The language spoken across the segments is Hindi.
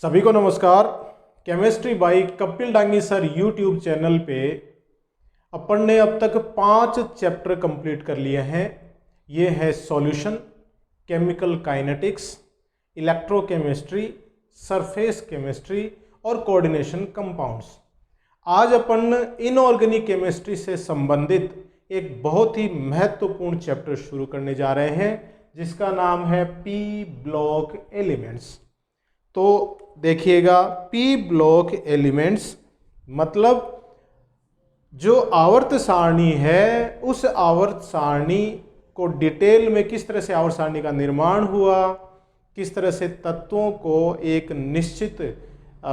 सभी को नमस्कार। Chemistry by Kapil Dangi sir YouTube channel पे अपन ने अब तक 5 चैप्टर कंप्लीट कर लिए हैं। ये है solution, chemical kinetics, electrochemistry, surface chemistry और कोऑर्डिनेशन कंपाउंड्स। आज अपन इनऑर्गेनिक केमिस्ट्री से संबंधित एक बहुत ही महत्वपूर्ण चैप्टर शुरू करने जा रहे हैं जिसका नाम है पी ब्लॉक एलिमेंट्स। तो देखिएगा, पी ब्लॉक एलिमेंट्स मतलब जो आवर्त सारणी है उस आवर्त सारणी को डिटेल में किस तरह से आवर्त सारणी का निर्माण हुआ, किस तरह से तत्वों को एक निश्चित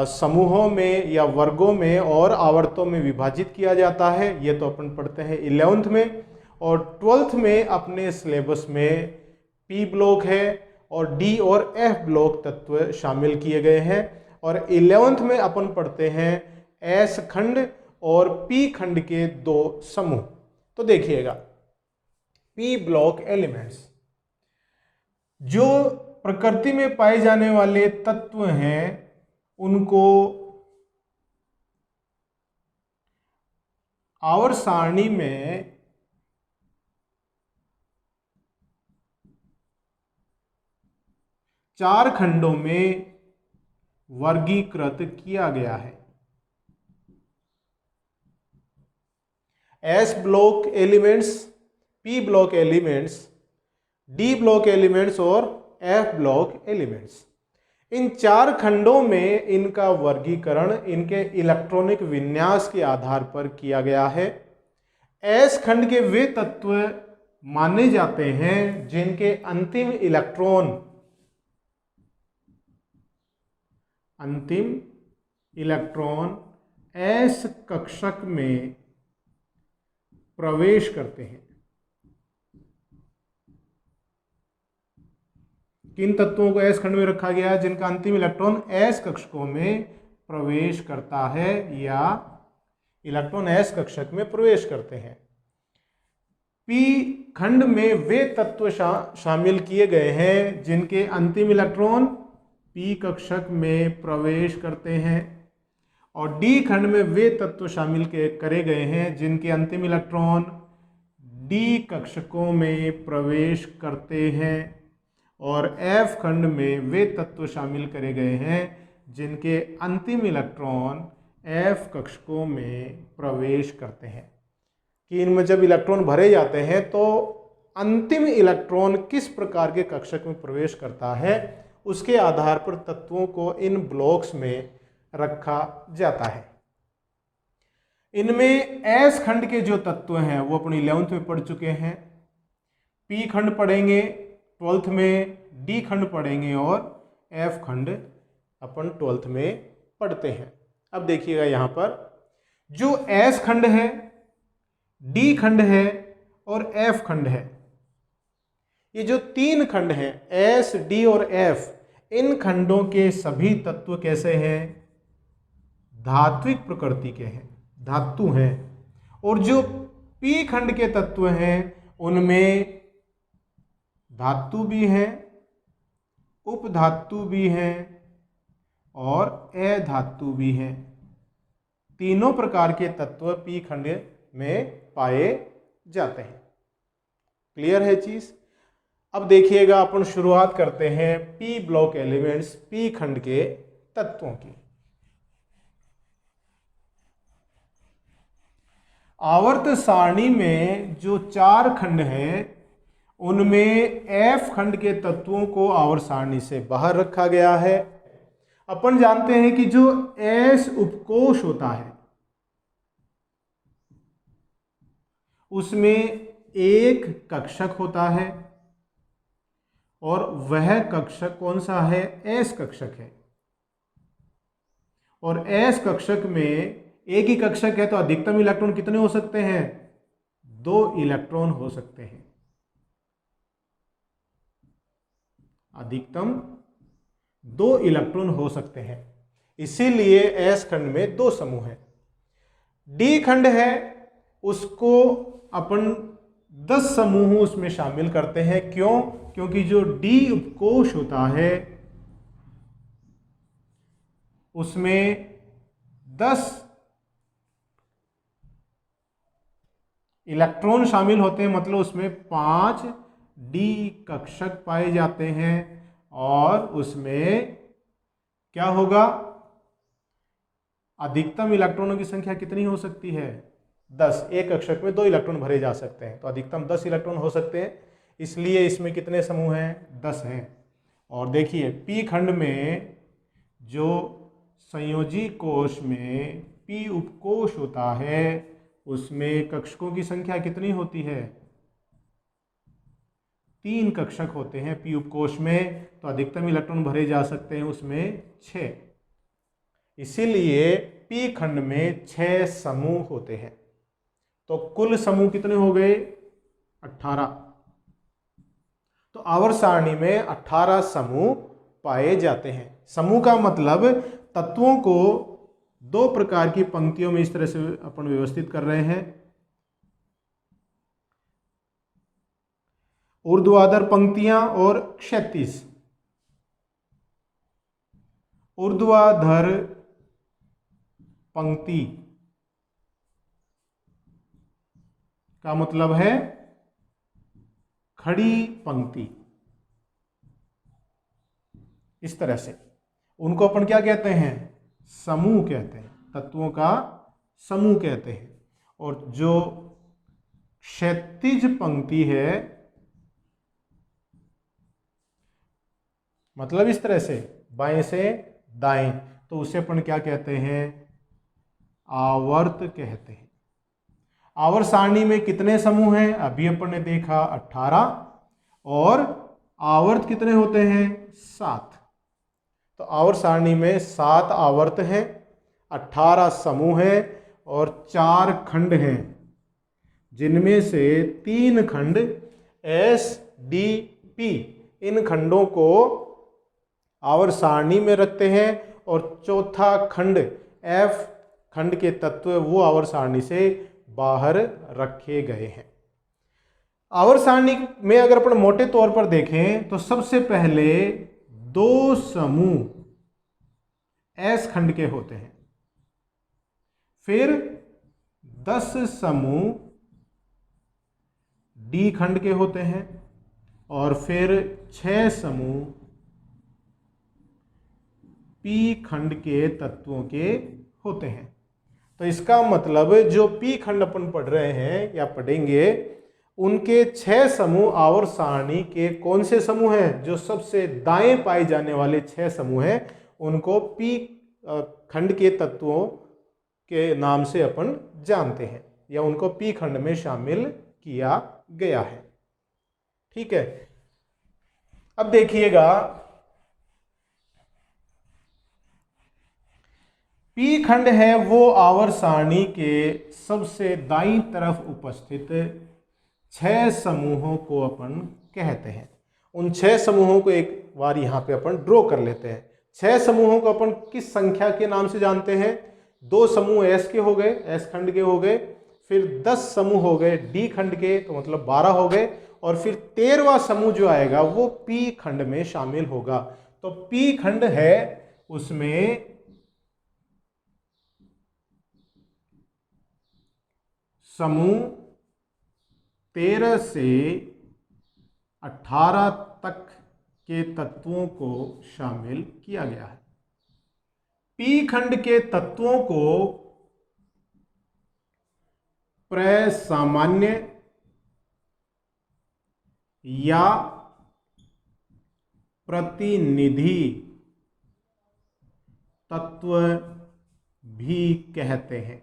समूहों में या वर्गों में और आवर्तों में विभाजित किया जाता है, ये तो अपन पढ़ते हैं 11th में। और 12th में अपने सिलेबस में पी ब्लॉक है और डी और एफ ब्लॉक तत्व शामिल किए गए हैं। और 11th में अपन पढ़ते हैं एस खंड और पी खंड के 2 समूह। तो देखिएगा, पी ब्लॉक एलिमेंट्स जो प्रकृति में पाए जाने वाले तत्व हैं उनको आवर्त सारणी में चार खंडों में वर्गीकृत किया गया है। S block elements, P block elements, D block elements और एफ ब्लॉक एलिमेंट्स। इन 4 खंडों में इनका वर्गीकरण इनके इलेक्ट्रॉनिक विन्यास के आधार पर किया गया है। एस खंड के वे तत्व माने जाते हैं जिनके अंतिम इलेक्ट्रॉन एस कक्षक में प्रवेश करते हैं। किन तत्वों को एस खंड में रखा गया है? जिनका अंतिम इलेक्ट्रॉन एस कक्षकों में प्रवेश करता है या इलेक्ट्रॉन एस कक्षक में प्रवेश करते हैं। पी खंड में वे तत्व शामिल किए गए हैं जिनके अंतिम इलेक्ट्रॉन पी कक्षक में प्रवेश करते हैं। और डी खंड में वे तत्व शामिल करे गए हैं जिनके अंतिम इलेक्ट्रॉन डी कक्षकों में प्रवेश करते हैं। और एफ खंड में वे तत्व शामिल करे गए हैं जिनके अंतिम इलेक्ट्रॉन एफ कक्षकों में प्रवेश करते हैं। कि इनमें जब इलेक्ट्रॉन भरे जाते हैं तो अंतिम इलेक्ट्रॉन किस प्रकार के कक्षक में प्रवेश करता है उसके आधार पर तत्वों को इन ब्लॉक्स में रखा जाता है। इनमें एस खंड के जो तत्व हैं वो अपनी 11th में पढ़ चुके हैं, पी खंड पढ़ेंगे 12th में, डी खंड पढ़ेंगे और एफ खंड अपन 12th में पढ़ते हैं। अब देखिएगा, यहाँ पर जो एस खंड है, डी खंड है और एफ खंड है, ये जो 3 खंड हैं एस, डी और एफ, इन खंडों के सभी तत्व कैसे हैं? धात्विक प्रकृति के हैं, धातु हैं। और जो पी खंड के तत्व हैं उनमें धातु भी हैं, उपधातु भी हैं और अधातु भी हैं। तीनों प्रकार के तत्व पी खंड में पाए जाते हैं। क्लियर है चीज? अब देखिएगा, अपन शुरुआत करते हैं पी ब्लॉक एलिमेंट्स, पी खंड के तत्वों की। आवर्त सारणी में जो 4 खंड हैं उनमें एफ खंड के तत्वों को आवर्त सारणी से बाहर रखा गया है। अपन जानते हैं कि जो एस उपकोष होता है उसमें एक कक्षक होता है और वह कक्षक कौन सा है? एस कक्षक है। और एस कक्षक में एक ही कक्षक है तो अधिकतम इलेक्ट्रॉन कितने हो सकते हैं? 2 इलेक्ट्रॉन हो सकते हैं। अधिकतम 2 इलेक्ट्रॉन हो सकते हैं, इसीलिए एस खंड में 2 समूह हैं। डी खंड है उसको अपन 10 समूह उसमें शामिल करते हैं। क्यों? क्योंकि जो डी उपकोष होता है उसमें 10 इलेक्ट्रॉन शामिल होते हैं, मतलब उसमें 5 डी कक्षक पाए जाते हैं। और उसमें क्या होगा, अधिकतम इलेक्ट्रॉनों की संख्या कितनी हो सकती है? 10। एक कक्षक में 2 इलेक्ट्रॉन भरे जा सकते हैं, तो अधिकतम 10 इलेक्ट्रॉन हो सकते हैं। इसलिए इसमें कितने समूह हैं? 10 हैं। और देखिए पी खंड में जो संयोजी कोश में पी उपकोश होता है उसमें कक्षकों की संख्या कितनी होती है? 3 कक्षक होते हैं पी उपकोश में, तो अधिकतम इलेक्ट्रॉन भरे जा सकते हैं उसमें 6। इसीलिए पी खंड में 6 समूह होते हैं। तो कुल समूह कितने हो गए? 18। तो आवर्त सारणी में 18 समूह पाए जाते हैं। समूह का मतलब तत्वों को 2 प्रकार की पंक्तियों में इस तरह से अपन व्यवस्थित कर रहे हैं। ऊर्ध्वाधर पंक्तियां और क्षैतिज। ऊर्ध्वाधर पंक्ति का मतलब है खड़ी पंक्ति, इस तरह से उनको अपन क्या कहते हैं? समूह कहते हैं, तत्वों का समूह कहते हैं। और जो क्षैतिज पंक्ति है, मतलब इस तरह से बाएं से दाएं, तो उसे अपन क्या कहते हैं? आवर्त कहते हैं। आवर्त सारणी में कितने समूह हैं? अभी अपन ने देखा 18। और आवर्त कितने होते हैं? 7। तो आवर्त सारणी में 7 आवर्त हैं, 18 समूह हैं और 4 खंड हैं, जिनमें से 3 खंड एस डी पी, इन खंडों को आवर्त सारणी में रखते हैं। और चौथा खंड एफ खंड के तत्व वो आवर्त सारणी से बाहर रखे गए हैं। आवर्त सारणी में अगर अपन मोटे तौर पर देखें तो सबसे पहले 2 समूह एस खंड के होते हैं, फिर 10 समूह डी खंड के होते हैं और फिर 6 समूह पी खंड के तत्वों के होते हैं। तो इसका मतलब जो पी खंड अपन पढ़ रहे हैं या पढ़ेंगे, उनके 6 समूह आवर्त सारणी के कौन से समूह हैं? जो सबसे दाएं पाए जाने वाले 6 समूह हैं, उनको पी खंड के तत्वों के नाम से अपन जानते हैं, या उनको पी खंड में शामिल किया गया है। ठीक है, अब देखिएगा पी खंड है वो आवर्त सारणी के सबसे दाईं तरफ उपस्थित 6 समूहों को अपन कहते हैं। उन 6 समूहों को एक बार यहाँ पे अपन ड्रॉ कर लेते हैं। 6 समूहों को अपन किस संख्या के नाम से जानते हैं? 2 समूह एस के हो गए, एस खंड के हो गए, फिर 10 समूह हो गए डी खंड के, तो मतलब 12 हो गए, और फिर 13वां समूह जो आएगा वो पी खंड में शामिल होगा। तो पी खंड है उसमें समूह 13 से 18 तक के तत्वों को शामिल किया गया है। पी खंड के तत्वों को प्रसामान्य या प्रतिनिधि तत्व भी कहते हैं।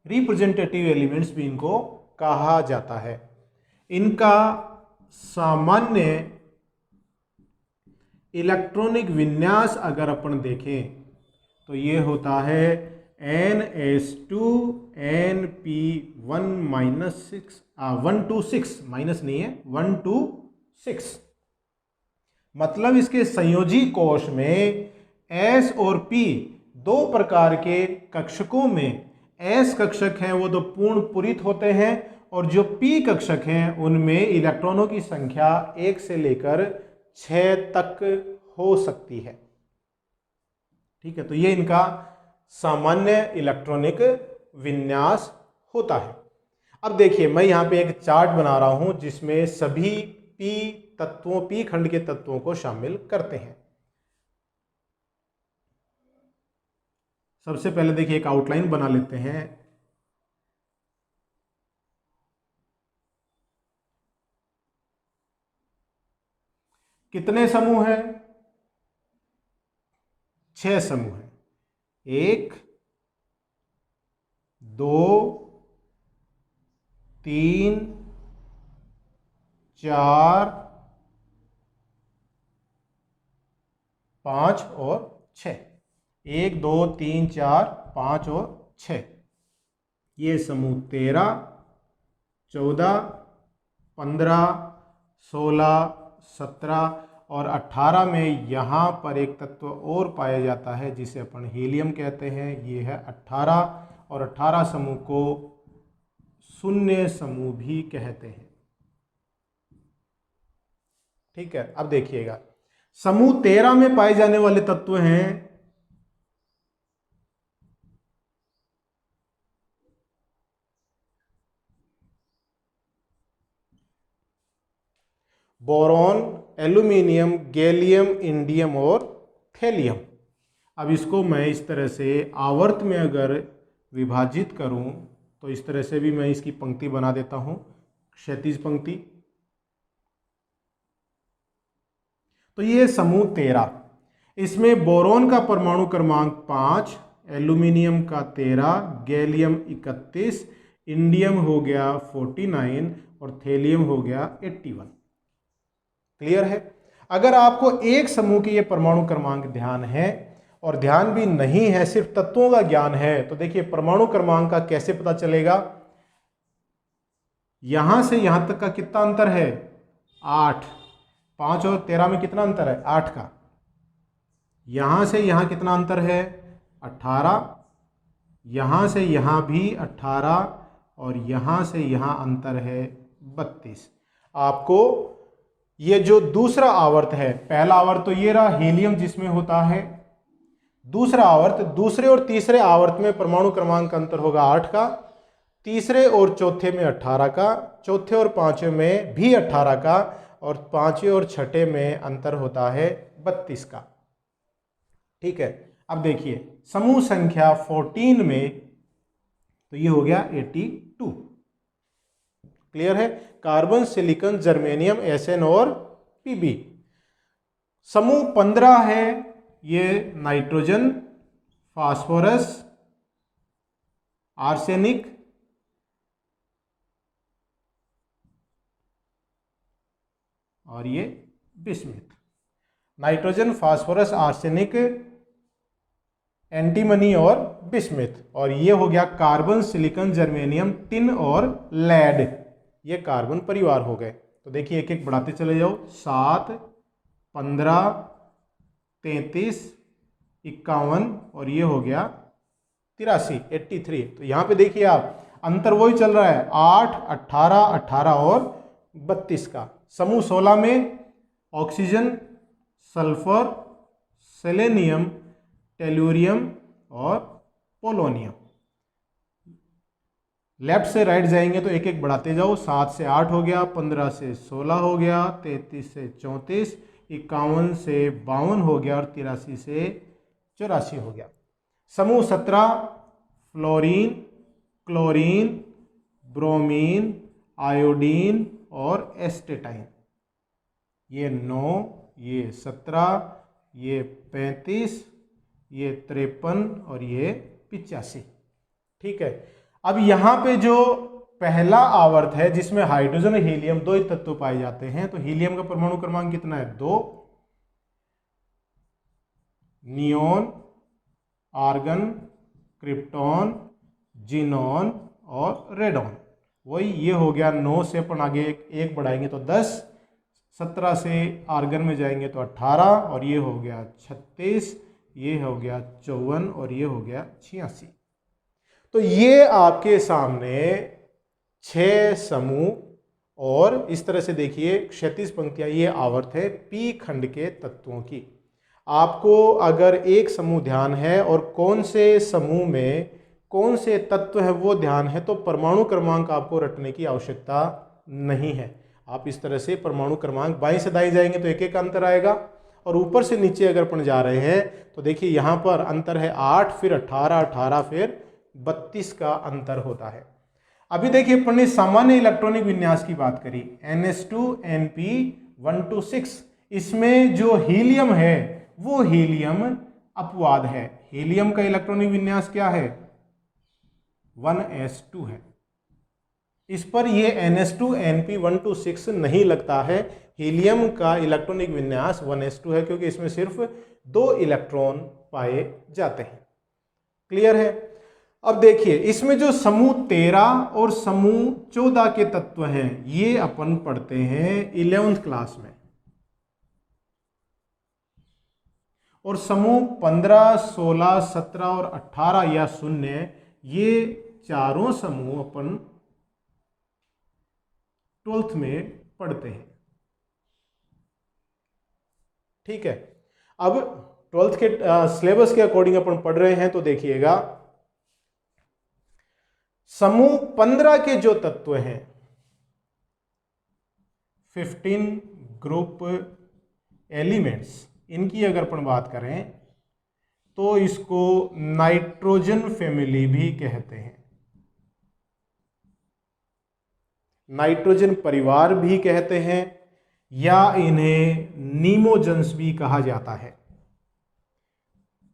रिप्रेजेंटेटिव एलिमेंट्स भी इनको कहा जाता है। इनका सामान्य इलेक्ट्रॉनिक विन्यास अगर अपन देखें तो ये होता है NS2NP1-6, 1-6, माइनस नहीं है, 1-6। मतलब इसके संयोजी कोश में S और P 2 प्रकार के कक्षकों में S कक्षक हैं वो तो पूर्ण पूरित होते हैं, और जो P कक्षक हैं उनमें इलेक्ट्रॉनों की संख्या 1 से लेकर 6 तक हो सकती है। ठीक है, तो ये इनका सामान्य इलेक्ट्रॉनिक विन्यास होता है। अब देखिए, मैं यहाँ पे एक चार्ट बना रहा हूं जिसमें सभी पी खंड के तत्वों को शामिल करते हैं। सबसे पहले देखिए एक आउटलाइन बना लेते हैं। कितने समूह हैं? 6 समूह हैं। 1 2 3 4 5 और 6। 1 2 3 4 5 और 6। ये समूह 13 14 15 16 17 और 18 में यहाँ पर एक तत्व और पाया जाता है जिसे अपन हीलियम कहते हैं। ये है 18 और 18 समूह को शून्य समूह भी कहते हैं। ठीक है, अब देखिएगा समूह 13 में पाए जाने वाले तत्व हैं बोरॉन, एल्यूमिनियम, गैलियम, इंडियम और थैलियम। अब इसको मैं इस तरह से आवर्त में अगर विभाजित करूं तो इस तरह से भी मैं इसकी पंक्ति बना देता हूं, क्षैतिज पंक्ति। तो ये समूह 13, इसमें बोरॉन का परमाणु क्रमांक 5, एल्यूमिनियम का 13, गैलियम 31, इंडियम हो गया 49 और थैलियम हो गया 81। क्लियर है? अगर आपको एक समूह के ये परमाणु क्रमांक ध्यान है और ध्यान भी नहीं है, सिर्फ तत्वों का ज्ञान है, तो देखिए परमाणु क्रमांक का कैसे पता चलेगा। यहां से यहां तक का कितना अंतर है? 8। 5 और 13 में कितना अंतर है? 8 का। यहां से यहां कितना अंतर है? 18। यहां से यहां भी 18 और यहां से यहां अंतर है 32। आपको ये जो दूसरा आवर्त है, पहला आवर्त तो ये रहा हीलियम जिसमें होता है, दूसरा आवर्त, दूसरे और तीसरे आवर्त में परमाणु क्रमांक अंतर होगा 8 का, तीसरे और चौथे में 18 का, चौथे और पांचवें में भी 18 का, और पांचवें और छठे में अंतर होता है 32 का। ठीक है, अब देखिए समूह संख्या 14 में तो ये हो गया 82। क्लियर है? कार्बन, सिलिकॉन, जर्मेनियम, एसएन और पीबी। समूह 15 है, ये नाइट्रोजन, फास्फोरस, आर्सेनिक, और ये bismuth. Nitrogen, phosphorus, arsenic, antimony और बिस्मिथ। और ये हो गया कार्बन, सिलिकॉन, जर्मेनियम, टिन और लेड। ये कार्बन परिवार हो गए। तो देखिए एक एक बढ़ाते चले जाओ। 7, 15, 33, 51 और ये हो गया 83, 83। तो यहाँ पे देखिए आप अंतर वही चल रहा है, 8, 18, 18 और 32 का। समूह 16 में ऑक्सीजन, सल्फर, सेलेनियम, टेलुरियम और पोलोनियम। लेफ्ट से राइट जाएंगे तो एक एक बढ़ाते जाओ। 7 से 8 हो गया, 15 से 16 हो गया, 33 से 34, 51 से 52 हो गया और 83 से 84 हो गया। समूह 17 फ्लोरीन, क्लोरीन, ब्रोमीन, आयोडीन और एस्टेटाइन। ये 9, ये 17, ये 35, ये 53 और ये 85। ठीक है, अब यहां पे जो पहला आवर्त है जिसमें हाइड्रोजन और हीलियम दो ही तत्व पाए जाते हैं, तो हीलियम का परमाणु क्रमांक कितना है? 2। नियोन, आर्गन, क्रिप्टॉन, जिनॉन और रेडॉन। वही ये हो गया 9 से अपन आगे एक बढ़ाएंगे तो 10, 17 से आर्गन में जाएंगे तो 18 और ये हो गया 36, ये हो गया 54 और ये हो गया 86। तो ये आपके सामने 6 समूह और इस तरह से देखिए क्षैतिज पंक्तियां, ये आवर्त है पी खंड के तत्वों की। आपको अगर एक समूह ध्यान है और कौन से समूह में कौन से तत्व है वो ध्यान है, तो परमाणु क्रमांक आपको रटने की आवश्यकता नहीं है। आप इस तरह से परमाणु क्रमांक बाएं से दाएं जाएंगे तो एक एक अंतर आएगा, और ऊपर से नीचे अगर अपन जा रहे हैं तो देखिए यहाँ पर अंतर है 8, फिर 18, 18 फिर 32 का अंतर होता है। अभी देखिए अपन ने सामान्य इलेक्ट्रॉनिक विन्यास की बात करी, NH2NP126। इसमें जो हीलियम है वो हीलियम अपवाद है। हीलियम का इलेक्ट्रॉनिक विन्यास क्या है? 1s2 है। इस पर ये NH2NP126 नहीं लगता है। हीलियम का इलेक्ट्रॉनिक विन्यास 1s2 है, क्योंकि इसमें सिर्फ 2 इलेक्ट्रॉन पाए जाते हैं। क्लियर है? अब देखिए इसमें जो समूह 13 और समूह 14 के तत्व हैं ये अपन पढ़ते हैं 11th क्लास में, और समूह 15, 16, 17 और 18 या शून्य, ये चारों समूह अपन 12th में पढ़ते हैं। ठीक है, अब 12th के सिलेबस के अकॉर्डिंग अपन पढ़ रहे हैं, तो देखिएगा समूह 15 के जो तत्व हैं 15 ग्रुप एलिमेंट्स, इनकी अगर अपन बात करें तो इसको नाइट्रोजन फैमिली भी कहते हैं, नाइट्रोजन परिवार भी कहते हैं, या इन्हें नीमोजन्स भी कहा जाता है।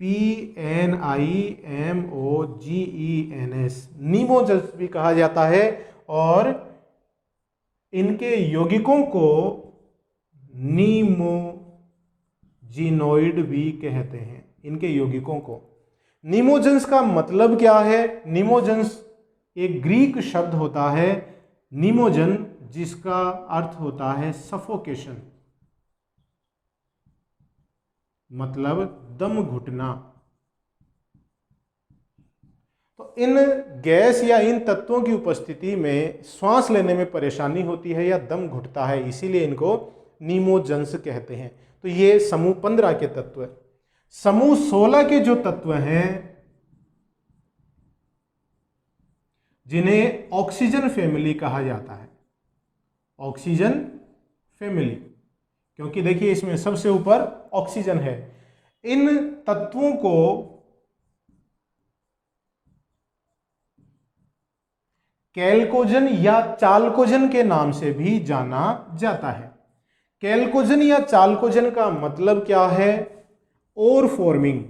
PNIMOGENS, नीमोजन्स भी कहा जाता है। और इनके यौगिकों को नीमोजिनोइड भी कहते हैं, इनके यौगिकों को। नीमोजन्स का मतलब क्या है? नीमोजन्स एक ग्रीक शब्द होता है नीमोजन, जिसका अर्थ होता है सफोकेशन, मतलब दम घुटना। तो इन गैस या इन तत्वों की उपस्थिति में श्वास लेने में परेशानी होती है या दम घुटता है, इसीलिए इनको नीमोजन्स कहते हैं। तो ये समूह 15 के तत्व है। समूह 16 के जो तत्व हैं जिन्हें ऑक्सीजन फैमिली कहा जाता है, ऑक्सीजन फैमिली, क्योंकि देखिए इसमें सबसे ऊपर ऑक्सीजन है। इन तत्वों को कैल्कोजन या चाल्कोजन के नाम से भी जाना जाता है। कैल्कोजन या चाल्कोजन का मतलब क्या है? ओर फॉर्मिंग,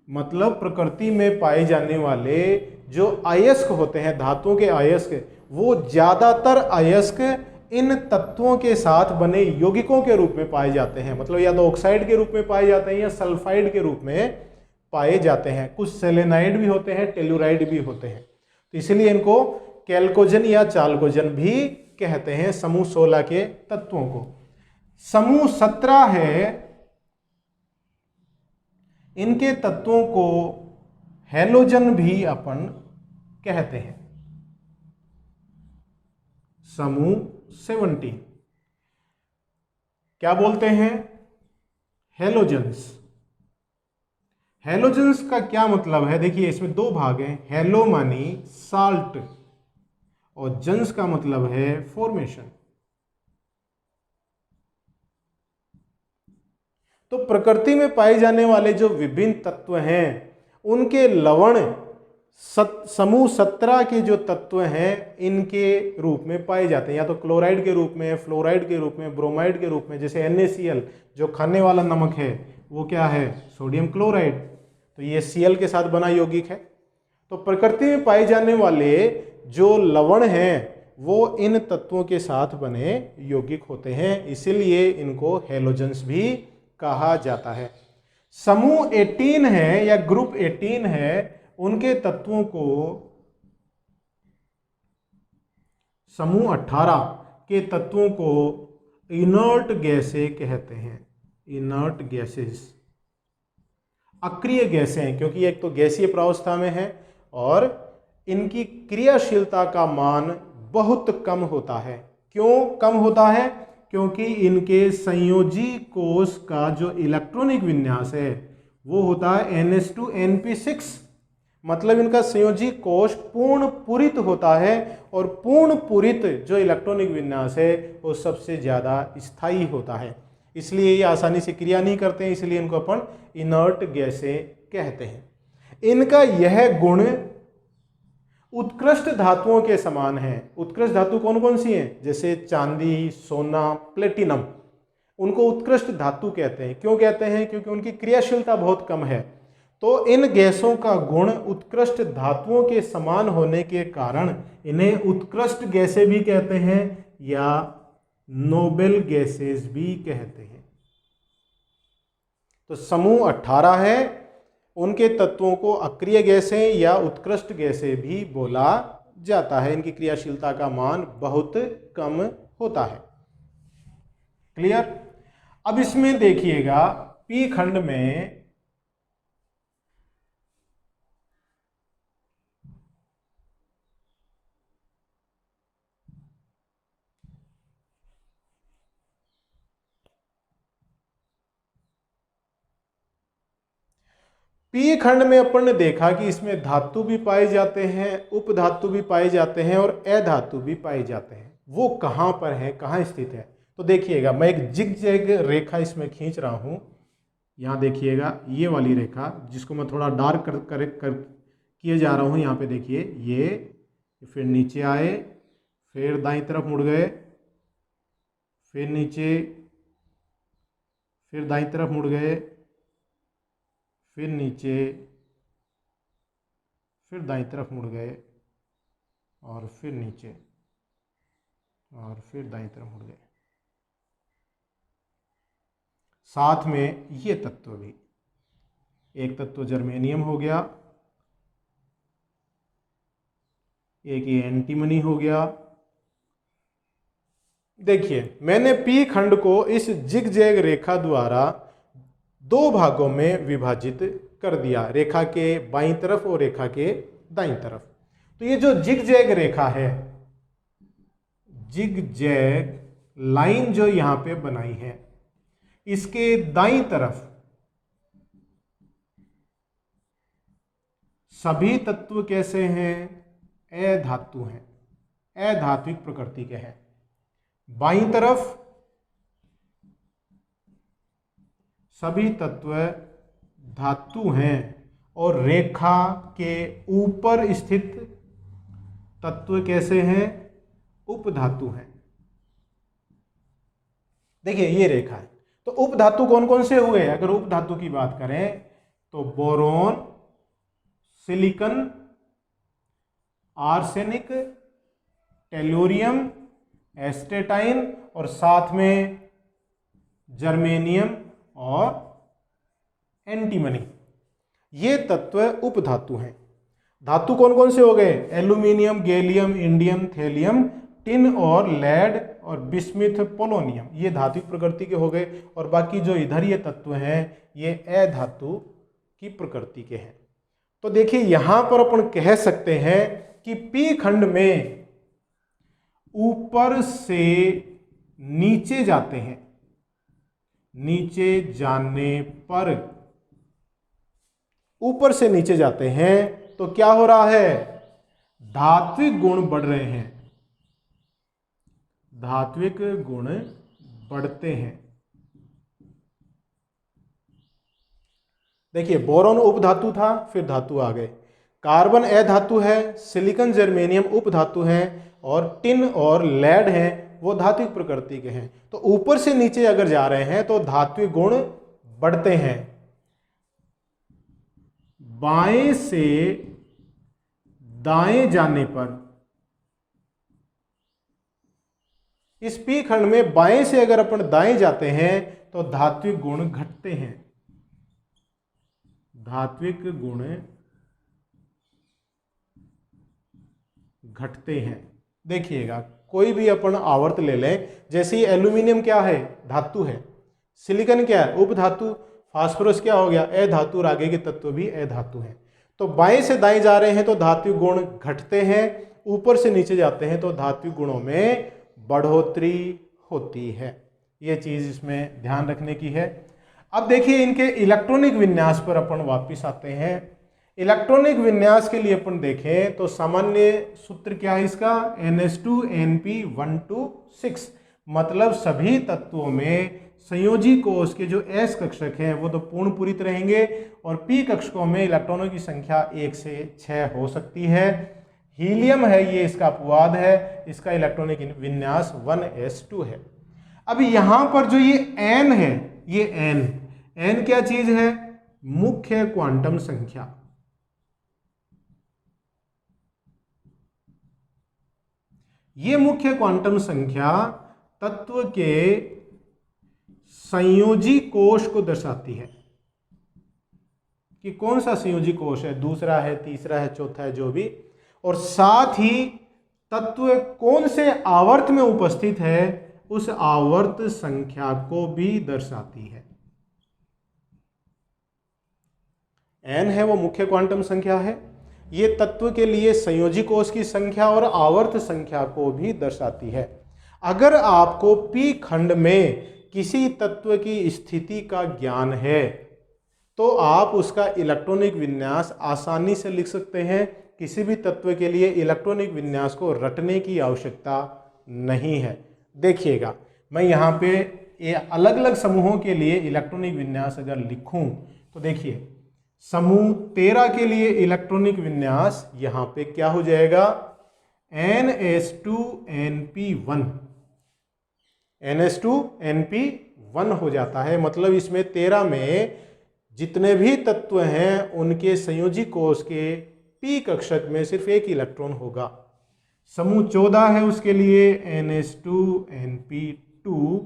मतलब प्रकृति में पाए जाने वाले जो अयस्क होते हैं, धातुओं के अयस्क, वो ज्यादातर अयस्क इन तत्वों के साथ बने यौगिकों के रूप में पाए जाते हैं। मतलब या तो ऑक्साइड के रूप में पाए जाते हैं या सल्फाइड के रूप में पाए जाते हैं। कुछ सेलेनाइड भी होते हैं, टेलुराइड भी होते हैं, तो इसलिए इनको कैल्कोजन या चाल्कोजन भी कहते हैं समूह 16 के तत्वों को। समूह 17 है, इनके तत्वों को हैलोजन भी अपन कहते हैं। समूह 17 क्या बोलते हैं? हैलोजन्स। हैलोजन्स का क्या मतलब है? देखिए इसमें 2 भाग हैं। हैलो मानी साल्ट और जन्स का मतलब है फॉर्मेशन। तो प्रकृति में पाए जाने वाले जो विभिन्न तत्व हैं उनके लवण समूह 17 के जो तत्व हैं इनके रूप में पाए जाते हैं, या तो क्लोराइड के रूप में, फ्लोराइड के रूप में, ब्रोमाइड के रूप में। जैसे NaCl जो खाने वाला नमक है वो क्या है? सोडियम क्लोराइड, तो ये Cl के साथ बना यौगिक है। तो प्रकृति में पाए जाने वाले जो लवण हैं वो इन तत्वों के साथ बने यौगिक होते हैं, इसीलिए इनको हैलोजन्स भी कहा जाता है। समूह 18 है या ग्रुप 18 है, उनके तत्वों को समूह 18 के तत्वों को इनर्ट गैसें कहते हैं। इनर्ट गैसेस, अक्रिय गैसें हैं, क्योंकि एक तो गैसीय प्रावस्था में है और इनकी क्रियाशीलता का मान बहुत कम होता है। क्यों कम होता है? क्योंकि इनके संयोजी कोष का जो इलेक्ट्रॉनिक विन्यास है वो होता है NH2NP6, मतलब इनका संयोजी कोष पूर्ण पूरित होता है, और पूर्ण पूरित जो इलेक्ट्रॉनिक विन्यास है वो सबसे ज़्यादा स्थायी होता है, इसलिए ये आसानी से क्रिया नहीं करते हैं, इसलिए इनको अपन इनर्ट गैसें कहते हैं। इनका यह गुण उत्कृष्ट धातुओं के समान है। उत्कृष्ट धातु कौन कौन सी हैं? जैसे चांदी, सोना, प्लेटिनम, उनको उत्कृष्ट धातु कहते हैं। क्यों कहते हैं? क्योंकि उनकी क्रियाशीलता बहुत कम है। तो इन गैसों का गुण उत्कृष्ट धातुओं के समान होने के कारण इन्हें उत्कृष्ट गैसें भी कहते हैं या नोबेल गैसेस भी कहते हैं। तो समूह 18 है, उनके तत्वों को अक्रिय गैसें या उत्कृष्ट गैसें भी बोला जाता है। इनकी क्रियाशीलता का मान बहुत कम होता है। क्लियर? अब इसमें देखिएगा पी खंड में पी खंड में अपन ने देखा कि इसमें धातु भी पाए जाते हैं, उपधातु भी पाए जाते हैं और अधातु भी पाए जाते हैं। वो कहाँ पर है, कहाँ स्थित है? तो देखिएगा, मैं एक जिग-जैग रेखा इसमें खींच रहा हूँ। यहाँ देखिएगा ये वाली रेखा, जिसको मैं थोड़ा डार्क कर किए जा रहा हूँ। यहाँ पे देखिए, ये फिर नीचे आए, फिर दाईं तरफ मुड़ गए, फिर नीचे, फिर दाईं तरफ मुड़ गए, फिर नीचे, फिर दाईं तरफ मुड़ गए, और फिर नीचे, और फिर दाईं तरफ मुड़ गए। साथ में ये तत्व भी, एक तत्व जर्मेनियम हो गया, एक ये एंटीमनी हो गया। देखिए, मैंने पी खंड को इस जिग-जैग रेखा द्वारा दो भागों में विभाजित कर दिया, रेखा के बाईं तरफ और रेखा के दाईं तरफ। तो ये जो जिग-जैग रेखा है, जिग-जैग लाइन जो यहां पे बनाई है, इसके दाईं तरफ सभी तत्व कैसे हैं? अधातु हैं, अधात्विक प्रकृति के हैं। बाईं तरफ सभी तत्व धातु हैं, और रेखा के ऊपर स्थित तत्व कैसे हैं? उपधातु हैं। देखिए, ये रेखा है। तो उपधातु कौन कौन से हुए? अगर उपधातु की बात करें तो boron, silicon, arsenic, tellurium, astatine, और साथ में जर्मेनियम और एंटीमनी, ये तत्व उपधातु हैं। धातु कौन कौन से हो गए? Aluminium, gallium, indium, thallium, tin और लेड और बिस्मिथ, पोलोनियम, ये धात्विक प्रकृति के हो गए। और बाकी जो इधर ये तत्व हैं ये अधातु की प्रकृति के हैं। तो देखिए, यहां पर अपन कह सकते हैं कि पी खंड में ऊपर से नीचे जाते हैं, नीचे जाने पर, ऊपर से नीचे जाते हैं तो क्या हो रहा है? धात्विक गुण बढ़ रहे हैं, धात्विक गुण बढ़ते हैं। देखिए, बोरोन उपधातु था, फिर धातु आ गए। कार्बन अधातु है, सिलिकन, जर्मेनियम उपधातु हैं, और टिन और लेड हैं, वो धात्विक प्रकृति के हैं। तो ऊपर से नीचे अगर जा रहे हैं तो धात्विक गुण बढ़ते हैं। बाएं से दाएं जाने पर, इस पी खंड में बाएं से अगर अपन दाएं जाते हैं तो धात्विक गुण घटते हैं, धात्विक गुण घटते हैं। देखिएगा, कोई भी अपन आवर्त ले लें, जैसे ही एल्यूमिनियम क्या है? धातु है। सिलिकन क्या है? उपधातु। फास्फोरस क्या हो गया? अधातु। और आगे के तत्व भी अधातु हैं। तो बाएं से दाएं जा रहे हैं तो धात्विक गुण घटते हैं, ऊपर से नीचे जाते हैं तो धात्विक गुणों में बढ़ोतरी होती है। ये चीज़ इसमें ध्यान रखने की है। अब देखिए इनके इलेक्ट्रॉनिक विन्यास पर अपन वापस आते हैं। इलेक्ट्रॉनिक विन्यास के लिए अपन देखें तो सामान्य सूत्र क्या है इसका, NH2Np126। मतलब सभी तत्वों में संयोजी कोष के जो s कक्षक हैं वो तो पूर्ण पूरित रहेंगे और p कक्षकों में इलेक्ट्रॉनों की संख्या 1 से 6 हो सकती है। हीलियम है ये इसका अपवाद है, इसका इलेक्ट्रॉनिक विन्यास 1s2 है। अब यहां पर जो ये n है, ये n क्या चीज है, मुख्य क्वांटम संख्या। ये मुख्य क्वांटम संख्या तत्व के संयोजी कोष को दर्शाती है कि कौन सा संयोजी कोष है, दूसरा है, तीसरा है, चौथा है, जो भी। और साथ ही तत्व कौन से आवर्त में उपस्थित है उस आवर्त संख्या को भी दर्शाती है। n है वो मुख्य क्वांटम संख्या है, ये तत्व के लिए संयोजी कोष की संख्या और आवर्त संख्या को भी दर्शाती है। अगर आपको p खंड में किसी तत्व की स्थिति का ज्ञान है तो आप उसका इलेक्ट्रॉनिक विन्यास आसानी से लिख सकते हैं। किसी भी तत्व के लिए इलेक्ट्रॉनिक विन्यास को रटने की आवश्यकता नहीं है। देखिएगा मैं यहाँ पे ये अलग अलग समूहों के लिए इलेक्ट्रॉनिक विन्यास अगर लिखूं तो देखिए समूह 13 के लिए इलेक्ट्रॉनिक विन्यास यहाँ पे क्या हो जाएगा, NS2Np1 NS2Np1 हो जाता है। मतलब इसमें 13 में जितने भी तत्व हैं उनके संयोजी कोष के p कक्षक में सिर्फ एक इलेक्ट्रॉन होगा। समूह 14 है उसके लिए NS2Np2,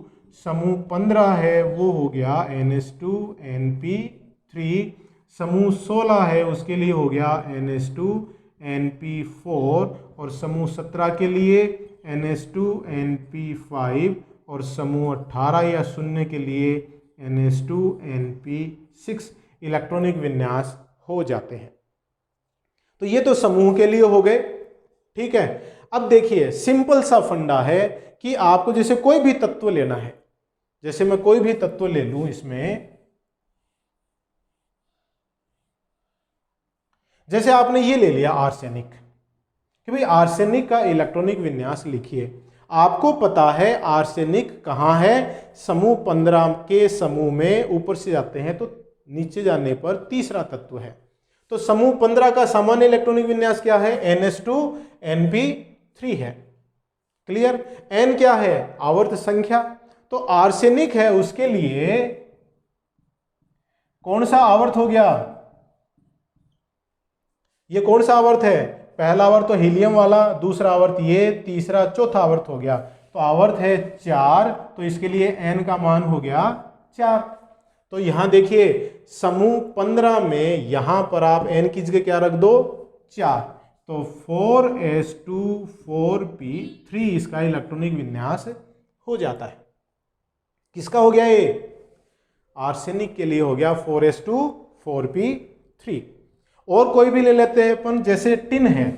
समूह 15 है वो हो गया NS2Np3, समूह 16 है उसके लिए हो गया NS2Np4 और समूह 17 के लिए NS2Np5 और समूह 18 या 0 के लिए NS2Np6 इलेक्ट्रॉनिक विन्यास हो जाते हैं। तो ये तो समूह के लिए हो गए, ठीक है। अब देखिए सिंपल सा फंडा है कि आपको जैसे कोई भी तत्व लेना है, जैसे मैं कोई भी तत्व ले लूं इसमें, जैसे आपने ये ले लिया आर्सेनिक कि भाई आर्सेनिक का इलेक्ट्रॉनिक विन्यास लिखिए। आपको पता है आर्सेनिक कहाँ है, समूह 15 के समूह में ऊपर से जाते हैं तो नीचे जाने पर तीसरा तत्व है। तो समूह 15 का सामान्य इलेक्ट्रॉनिक विन्यास क्या है, NS2Np3 है। क्लियर। n क्या है, आवर्त संख्या। तो आर्सेनिक है उसके लिए कौन सा आवर्त हो गया, ये कौन सा आवर्त है, पहला आवर्त तो हीलियम वाला, दूसरा आवर्त ये, तीसरा चौथा आवर्त हो गया। तो आवर्त है 4, तो इसके लिए n का मान हो गया 4। तो यहां देखिए समूह 15 में यहां पर आप n की जगह क्या रख दो, 4। तो 4s2 4p3 इसका इलेक्ट्रॉनिक विन्यास हो जाता है। किसका हो गया ये, आर्सेनिक के लिए हो गया 4s2 4p3। और कोई भी ले लेते हैं अपन, जैसे टिन है,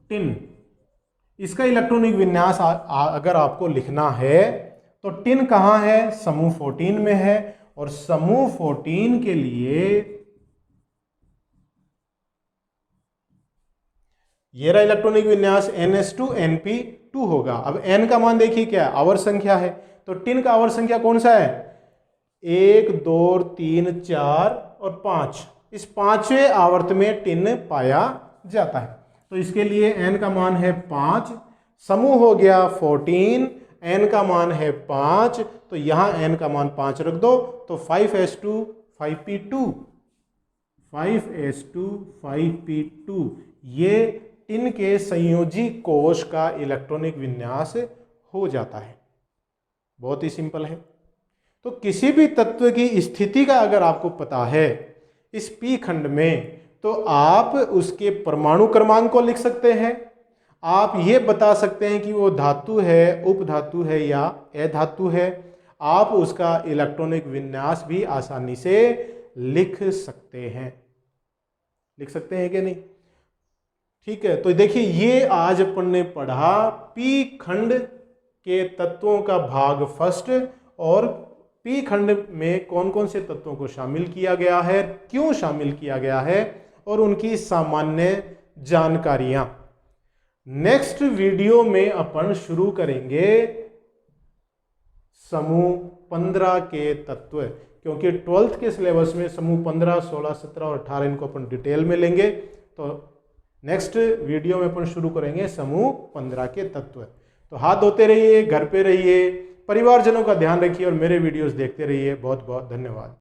टिन, इसका इलेक्ट्रॉनिक विन्यास अगर आपको लिखना है तो टिन कहां है, समूह 14 में है। और समूह 14 के लिए ये रहा इलेक्ट्रॉनिक विन्यास NS2Np2 होगा। अब n का मान देखिए क्या है, आवर्त संख्या है। तो टिन का आवर्त संख्या कौन सा है, 1 2 3 4 और 5। इस पांचवें आवर्त में टिन पाया जाता है। तो इसके लिए n का मान है 5, समूह हो गया 14, n का मान है 5, तो यहां n का मान 5 रख दो। तो 5s2 5p2 5s2 5p2 ये टिन के संयोजी कोष का इलेक्ट्रॉनिक विन्यास हो जाता है। बहुत ही सिंपल है। तो किसी भी तत्व की स्थिति का अगर आपको पता है इस p खंड में, तो आप उसके परमाणु क्रमांक को लिख सकते हैं। आप ये बता सकते हैं कि वो धातु है, उपधातु है या अधातु है। आप उसका इलेक्ट्रॉनिक विन्यास भी आसानी से लिख सकते हैं। लिख सकते हैं कि नहीं, ठीक है। तो देखिए ये आज अपन ने पढ़ा p खंड के तत्वों का भाग फर्स्ट और पी खंड में कौन कौन से तत्वों को शामिल किया गया है, क्यों शामिल किया गया है और उनकी सामान्य जानकारियां। नेक्स्ट वीडियो में अपन शुरू करेंगे समूह 15 के तत्व, क्योंकि 12th के सिलेबस में समूह 15, 16, 17 और 18 इनको अपन डिटेल में लेंगे। तो नेक्स्ट वीडियो में अपन शुरू करेंगे समूह 15 के तत्व। तो हाथ धोते रहिए, घर पे रहिए, परिवारजनों का ध्यान रखिए और मेरे वीडियोस देखते रहिए। बहुत बहुत धन्यवाद।